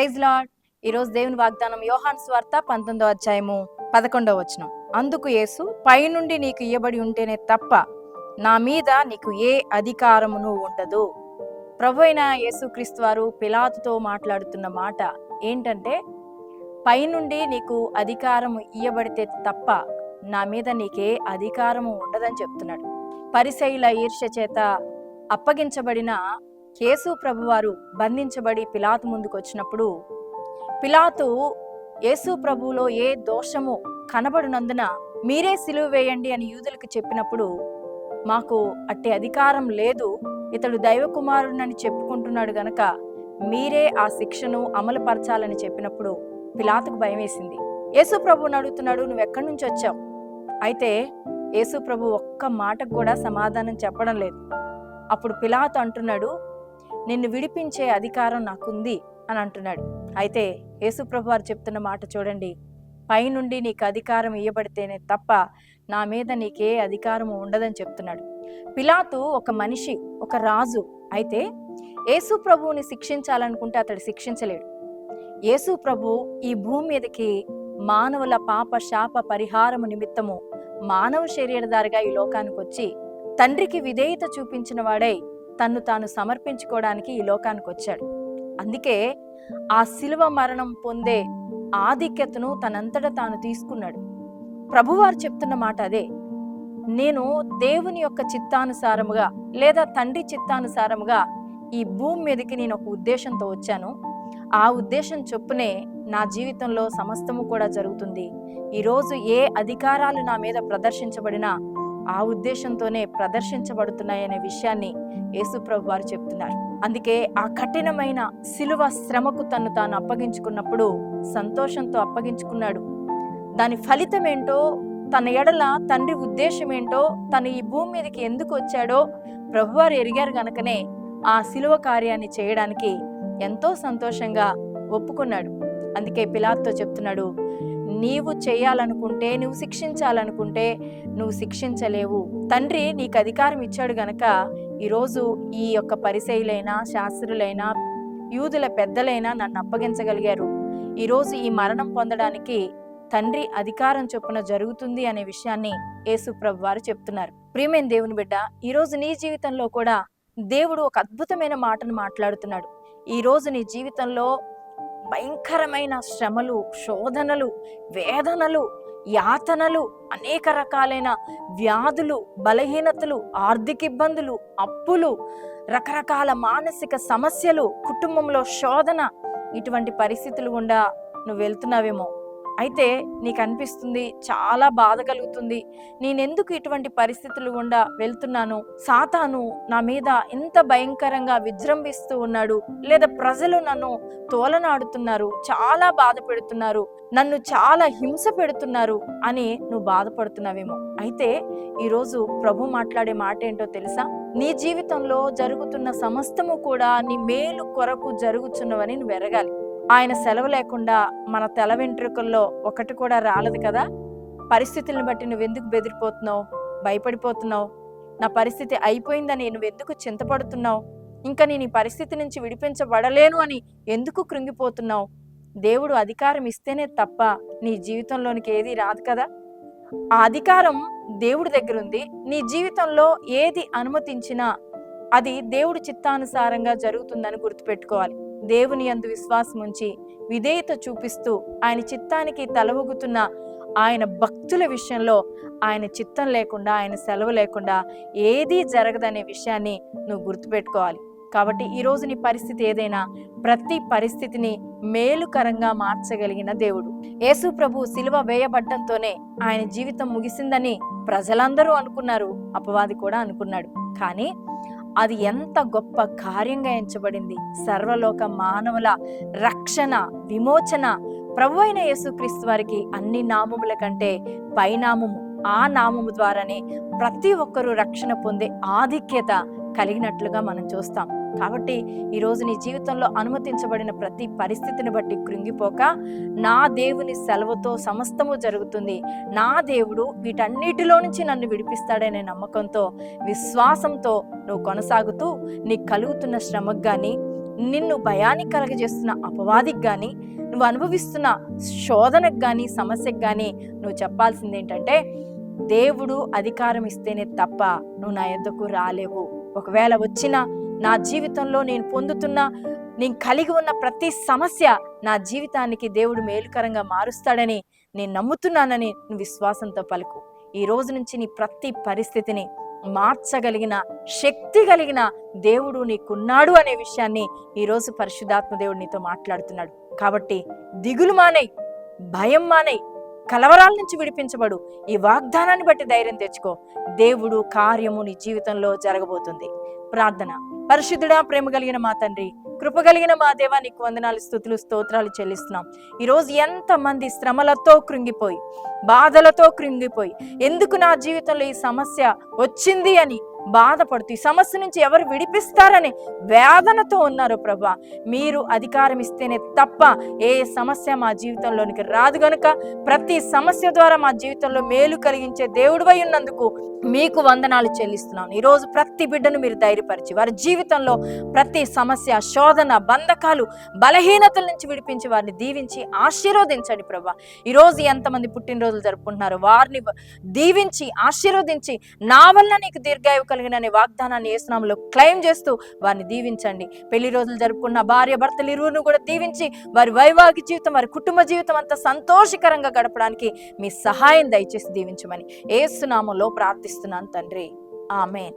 Praise lord. ఈరోజు దేవుని వాగ్దానం యోహాను సువార్త 19వ అధ్యాయము 11వ వచనం. అందుకు యేసు, పైనుండి నీకు ఇయ్యబడి ఉంటేనే తప్ప నా మీద నీకు ఏ అధికారమును ఉండదు. ప్రభువైన యేసుక్రీస్తు వారు పిలాతుతో మాట్లాడుతున్న మాట ఏంటంటే, పైనుండి నీకు అధికారము ఇయ్యబడితే తప్ప నా మీద నీకే అధికారము ఉండదని చెప్తున్నాడు. పరిసయ్యుల ఈర్ష్య చేత అప్పగించబడిన యేసు ప్రభువారు బంధించబడి పిలాతు ముందుకు వచ్చినప్పుడు, పిలాతు యేసు ప్రభువులో ఏ దోషము కనబడినందున మీరే సిలువ వేయండి అని యూదులకు చెప్పినప్పుడు, మాకు అట్టి అధికారం లేదు, ఇతడు దైవ కుమారుడని చెప్పుకుంటున్నాడు గనక మీరే ఆ శిక్షను అమలుపరచాలని చెప్పినప్పుడు పిలాతుకు భయం వేసింది. యేసు ప్రభువుని అడుగుతున్నాడు, నువ్వెక్కడి నుంచి వచ్చావు? అయితే యేసు ప్రభు ఒక్క మాటకు కూడా సమాధానం చెప్పడం లేదు. అప్పుడు పిలాతు అంటున్నాడు, నిన్ను విడిపించే అధికారం నాకుంది అని అంటున్నాడు. అయితే యేసు ప్రభు వారు చెప్తున్న మాట చూడండి, పైనుండి నీకు అధికారం ఇయ్యబడితేనే తప్ప నా మీద నీకే అధికారం ఉండదని చెప్తున్నాడు. పిలాతు ఒక మనిషి, ఒక రాజు. అయితే యేసు ప్రభువుని శిక్షించాలనుకుంటే అతడు శిక్షించలేడు. యేసు ప్రభు ఈ భూమి మీదకి మానవుల పాప శాప పరిహారము నిమిత్తము మానవ శరీరధారిగా ఈ లోకానికి వచ్చి తండ్రికి విధేయత చూపించిన వాడై తన్ను తాను సమర్పించుకోవడానికి ఈ లోకానికి వచ్చాడు. అందుకే ఆ శిలువ మరణం పొందే ఆధిక్యతను తనంతట తాను తీసుకున్నాడు. ప్రభువారు చెప్తున్న మాట అదే, నేను దేవుని యొక్క చిత్తానుసారముగా లేదా తండ్రి చిత్తానుసారముగా ఈ భూమి మీదకి నేను ఒక ఉద్దేశంతో వచ్చాను. ఆ ఉద్దేశం చొప్పునే నా జీవితంలో సమస్తము కూడా జరుగుతుంది. ఈరోజు ఏ అధికారాలు నా మీద ప్రదర్శించబడినా ఆ ఉద్దేశంతోనే ప్రదర్శించబడుతున్నాయనే విషయాన్ని యేసు ప్రభు వారు చెప్తున్నారు. అందుకే ఆ కఠినమైన శిలువ శ్రమకు తను తాను అప్పగించుకున్నప్పుడు సంతోషంతో అప్పగించుకున్నాడు. దాని ఫలితం ఏంటో, తన ఎడల తండ్రి ఉద్దేశం ఏంటో, తను ఈ భూమి మీదకి ఎందుకు వచ్చాడో ప్రభువారు ఎరిగారు గనుకనే ఆ శిలువ కార్యాన్ని చేయడానికి ఎంతో సంతోషంగా ఒప్పుకున్నాడు. అందుకే పిలాతుతో చెప్తున్నాడు, నీవు చేయాలనుకుంటే, నువ్వు శిక్షించాలనుకుంటే నువ్వు శిక్షించలేవు. తండ్రి నీకు అధికారం ఇచ్చాడు గనక ఈరోజు ఈ యొక్క పరిసయ్యులైనా, శాస్త్రులైనా, యూదుల పెద్దలైనా నన్ను అప్పగించగలిగారు. ఈరోజు ఈ మరణం పొందడానికి తండ్రి అధికారం చొప్పున జరుగుతుంది అనే విషయాన్ని యేసు ప్రభు వారు చెప్తున్నారు. ప్రియమైన దేవుని బిడ్డ, ఈరోజు నీ జీవితంలో కూడా దేవుడు ఒక అద్భుతమైన మాటను మాట్లాడుతున్నాడు. ఈరోజు నీ జీవితంలో భయంకరమైన శ్రమలు, శోధనలు, వేదనలు, యాతనలు, అనేక రకాలైన వ్యాధులు, బలహీనతలు, ఆర్థిక ఇబ్బందులు, అప్పులు, రకరకాల మానసిక సమస్యలు, కుటుంబంలో శోధన, ఇటువంటి పరిస్థితులు గుండా నువ్వు వెళ్తున్నావేమో. అయితే నీకు అనిపిస్తుంది, చాలా బాధ కలుగుతుంది, నేనెందుకు ఇటువంటి పరిస్థితులు గుండా వెళ్తున్నాను, సాతాను నా మీద ఇంత భయంకరంగా విజృంభిస్తూ ఉన్నాడు, లేదా ప్రజలు నన్ను తోలనాడుతున్నారు, చాలా బాధ పెడుతున్నారు, నన్ను చాలా హింస పెడుతున్నారు అని నువ్వు బాధపడుతున్నావేమో. అయితే ఈరోజు ప్రభు మాట్లాడే మాట ఏంటో తెలుసా? నీ జీవితంలో జరుగుతున్న సమస్తము కూడా నీ మేలు కొరకు జరుగుతున్నవని నువ్వు ఎరగాలి. ఆయన సెలవు లేకుండా మన తల వెంట్రుకల్లో ఒకటి కూడా రాలదు కదా. పరిస్థితులను బట్టి నువ్వెందుకు బెదిరిపోతున్నావు, భయపడిపోతున్నావు? నా పరిస్థితి అయిపోయిందని నువ్వెందుకు చింతపడుతున్నావు? ఇంకా నేను ఈ పరిస్థితి నుంచి విడిపించబడలేను అని ఎందుకు కృంగిపోతున్నావు? దేవుడు అధికారం ఇస్తేనే తప్ప నీ జీవితంలోనికి ఏది రాదు కదా. ఆ అధికారం దేవుడి దగ్గర ఉంది. నీ జీవితంలో ఏది అనుమతించినా అది దేవుడి చిత్తానుసారంగా జరుగుతుందని గుర్తుపెట్టుకోవాలి. దేవుని యందు విశ్వాసం ఉంచి విధేయత చూపిస్తూ ఆయన చిత్తానికి తలవొగ్గుతున్న ఆయన భక్తుల విషయంలో ఆయన చిత్తం లేకుండా, ఆయన సెలవు లేకుండా ఏదీ జరగదనే విషయాన్ని నువ్వు గుర్తుపెట్టుకోవాలి. కాబట్టి ఈరోజు నీ పరిస్థితి ఏదైనా, ప్రతి పరిస్థితిని మేలుకరంగా మార్చగలిగిన దేవుడు. యేసు ప్రభు శిలువ వేయబడ్డంతోనే ఆయన జీవితం ముగిసిందని ప్రజలందరూ అనుకున్నారు, అపవాది కూడా అనుకున్నాడు. కానీ అది ఎంత గొప్ప కార్యంగా ఎంచబడింది. సర్వలోక మానవుల రక్షణ, విమోచన ప్రభువైన యేసుక్రీస్తు వారికి అన్ని నామముల కంటే పైనామము, ఆ నామము ద్వారానే ప్రతి ఒక్కరూ రక్షణ పొందే ఆధిక్యత కలిగినట్లుగా మనం చూస్తాం. కాబట్టి ఈరోజు నీ జీవితంలో అనుమతించబడిన ప్రతి పరిస్థితిని బట్టి కృంగిపోక, నా దేవుని సెలవుతో సమస్తము జరుగుతుంది, నా దేవుడు వీటన్నిటిలో నుంచి నన్ను విడిపిస్తాడనే నమ్మకంతో, విశ్వాసంతో నువ్వు కొనసాగుతూ నీకు కలుగుతున్న శ్రమకు కానీ, నిన్ను భయానికి కలగజేస్తున్న అపవాదికి కానీ, నువ్వు అనుభవిస్తున్న శోధనకు కానీ, సమస్యకు కానీ నువ్వు చెప్పాల్సింది ఏంటంటే, దేవుడు అధికారం ఇస్తేనే తప్ప నువ్వు నా యొద్దకు రాలేవు. ఒకవేళ వచ్చినా నా జీవితంలో నేను కలిగి ఉన్న ప్రతి సమస్య నా జీవితానికి దేవుడు మేలుకరంగా మారుస్తాడని నేను నమ్ముతున్నానని నువ్వు విశ్వాసంతో పలుకు. ఈ రోజు నుంచి నీ ప్రతి పరిస్థితిని మార్చగలిగిన శక్తి కలిగిన దేవుడు నీకున్నాడు అనే విషయాన్ని ఈరోజు పరిశుద్ధాత్మ దేవుడు నీతో మాట్లాడుతున్నాడు. కాబట్టి దిగులు మానేయ్, భయం మానేయ్, కలవరాల నుంచి విడిపించబడు. ఈ వాగ్దానాన్ని బట్టి ధైర్యం తెచ్చుకో. దేవుడు కార్యము నీ జీవితంలో జరగబోతుంది. ప్రార్థన. పరిశుద్ధుడా, ప్రేమ కలిగిన మా తండ్రి, కృప కలిగిన మా దేవా, నీకు వందనాలు, స్తుతులు, స్తోత్రాలు చెల్లిస్తున్నాం. ఈరోజు ఎంతమంది శ్రమలతో కృంగిపోయి, బాధలతో కృంగిపోయి, ఎందుకు నా జీవితంలో ఈ సమస్య వచ్చింది అని బాధపడుతూ, ఈ సమస్య నుంచి ఎవరు విడిపిస్తారని వేదనతో ఉన్నారు ప్రభా. మీరు అధికారం ఇస్తేనే తప్ప ఏ సమస్య మా జీవితంలోనికి రాదు గనుక ప్రతి సమస్య ద్వారా మా జీవితంలో మేలు కలిగించే దేవుడివై ఉన్నందుకు మీకు వందనాలు చెల్లిస్తున్నాను. ఈరోజు ప్రతి బిడ్డను మీరు ధైర్యపరిచి వారి జీవితంలో ప్రతి సమస్య, శోధన, బంధకాలు, బలహీనతల నుంచి విడిపించి వారిని దీవించి ఆశీర్వదించండి ప్రభా. ఈరోజు ఎంతమంది పుట్టినరోజులు జరుపుకుంటున్నారు వారిని దీవించి ఆశీర్వదించి నా వల్ల నీకు దీర్ఘాయువు కలిగిన వాగ్దానాన్ని యేసు నామములో క్లెయిమ్ చేస్తూ వారిని దీవించండి. పెళ్లి రోజులు జరుపుకున్న భార్య భర్తలు ఇరువురు కూడా దీవించి వారి వైవాహిక జీవితం, వారి కుటుంబ జీవితం అంతా సంతోషకరంగా గడపడానికి మీ సహాయం దయచేసి దీవించమని యేసు నామములో ప్రార్థిస్తున్నాను తండ్రి. ఆమేన్.